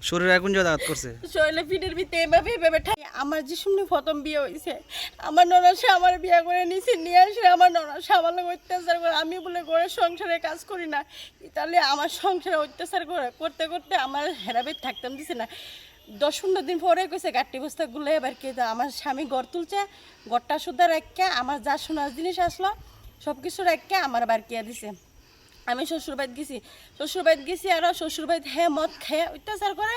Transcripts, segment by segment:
শরীরে আগুন জ্বালা আঘাত করছে। শরীরে পিঠের ভিতরে এভাবে ঠাই। আমার যে শুনে প্রথম বিয়ে হয়েছে, আমার ননাসে আমার বিয়ে করে নিয়েছে, নিয়ে আসে আমার ননাসে আমার লোক অত্যাচার করে। আমি বলে ঘরের সংসারে কাজ করি না, তাহলে আমার সংসারে অত্যাচার করতে করতে আমার হেরাবেদ থাকতাম দিছে না। 10-15 দিন পরে কইছে গাঠি বস্তাগুলো এবার কে আমার স্বামী ঘর তুলছে, ঘরটা সুদ্ধা রাখা আমার যা সোনার জিনিস আসলো সব কিছু রাখা আমার বার কিয়া দিছে। আমি শ্বশুরবাড়িতে গেছি আর শ্বশুরবাড়িতে হ্যাঁ মদ খেয়ে অত্যাচার করে।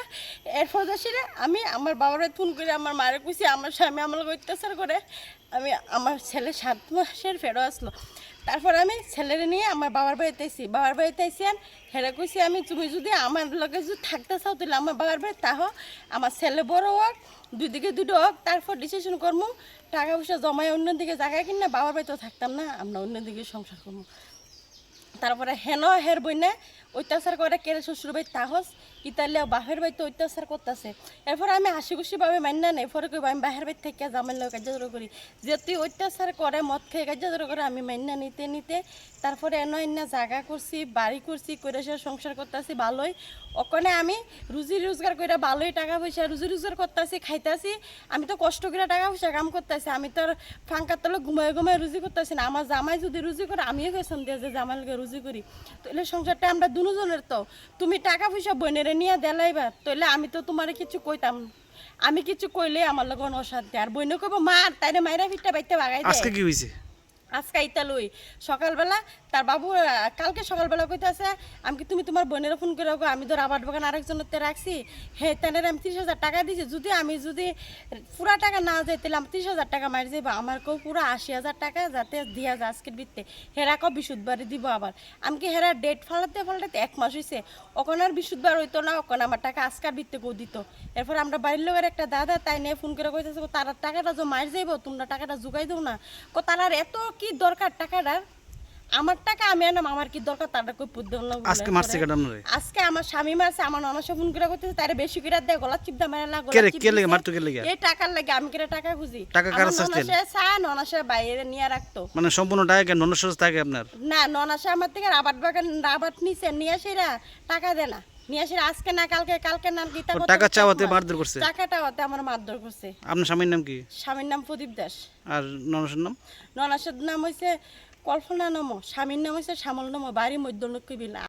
এরপর দেশে আমি আমার বাবার ফোন করে আমার মারে কইছি আমার স্বামী আমার অত্যাচার করে। আমি আমার ছেলে 7 মাসের ফেরো আসলো। তারপর আমি ছেলেরে নিয়ে আমার বাবার বাড়িতে আইসি হেরে কইছি আমি তুমি যদি আমার লগে যদি থাকতে চাও তাহলে আমার বাবার বাড়ি তাহো, আমার ছেলে বড় হোক, দুদিকে দুটো হোক, তারপর ডিসিশন করবো। টাকা পয়সা জমায় অন্যদিকে জায়গায় কিনা বাবার বাড়িতেও থাকতাম না, আমরা অন্যদিকে সংসার করবো। তারপরে হেন হের বইনে অত্যাচার করে কেড়ে শ্বশুরবাড়ি তাহস ইতালিয়া বাহের বাড়িতে অত্যাচার করতেছে। এরপর আমি হাসি খুশিভাবে মান্য নেই, এরপরে কইব আমি বাহের বাড়ি থেকে জামাই লোক কার্যজর করি। যেহেতু অত্যাচার করে মদ খেয়ে কার্যজর করে আমি মান্য নিতে তারপরে এনা জায়গা করছি, বাড়ি করছি, করে সে সংসার করতেছি ভালোই। ওখানে আমি রুজি রোজগার করে ভালোই টাকা পয়সা রুজি রোজগার করতেছি, খাইতেছি। আমি তো কষ্ট করে টাকা পয়সা কাম করতেছি, আমি তো আর ফাঁকা তলে ঘুমায় রুজি করতেছি না। আমার জামাই যদি রুজি করে আমিও পেছন দিয়ে যে জামাই লোকে রুজি করি, তাহলে সংসারটা আমরা দুজনের। তো তুমি টাকা পয়সা বোনেরে নিয়ে দেলাইবা, তাহলে আমি তো তোমার কিছু কইতাম, আমি কিছু কইলে আমার লগে অসাধ্য। আর বইনে কইব মার তাইরে মাইরা ফিটটা বাইতে বাগাই দে। আজকে কি হইছে? আজকে ইতা লই সকালবেলা তার বাবু কালকে সকালবেলা কইতাছে আমি কি তুমি তোমার বোনের ফোন করে রাখো, আমি তো রাবার বাগান আরেকজনতে রাখছি, হ্যাঁ তাদের আমি 30,000 টাকা দিছি। আমি যদি পুরা টাকা না যাই তাহলে আমি 30,000 টাকা মারি যাইব। আমার কেউ পুরো 80,000 টাকা যাতে দিয়া যায় আজকের ভিত্তে। হেরা কেউ বিশুদ্ধবারে দিব। আবার আমি কি হেরা ডেট ফালাতে 1 মাস হয়েছে, ওখানে আর বিশুদ্ধবার হইতো না, ওখানে আমার টাকা আজকের ভিত্তে কেউ দিত। এরপর আমরা বাইরের লোকের একটা দাদা তাই নিয়ে ফোন করে কইতেছে তারা টাকাটা যে মারি যাইব তোমরা টাকাটা জোগাই দাও না। তারার এত কি দরকার টাকাটার, আমার টাকা আমি আনাম, আমার কি দরকার তারা কই পুদ্দ না। আজকে মারছে কেডা আপনারে? আজকে আমার স্বামী মারছে, আমার ননাসে ফোন করে কইতেছে তারে বেশি করে দে, গলা চিপদা মারা না, গলা চিপ কে লাগে মারতো কে লাগে? এই টাকার লাগে আমি কিরা টাকা খুঁজি। টাকা কার আমার চাইতেন? ননাসে চা ননাসে বাইরে নিয়ে রাখতো। মানে সম্পূর্ণ টাকা কেন ননসস থাকে আপনার? না ননাসে আমার থেকে রাবার বাগান রাবার নিছে, নিয়ে আসিরা টাকা দে না, নিয়ে আসিরা আজকে না কালকে না গীতা ও টাকা চাওয়াতে মারধর করছে? টাকাটা হতে আমার মারধর করছে। আপনার স্বামীর নাম কি? স্বামীর নাম প্রদীপ দাস। আর ননসের নাম? ননাসের নাম হইছে কল্পনা নম, স্বামীর নাম হইছে শ্যামল নম, বাড়ি মধ্যলক্ষ্মী বিলা।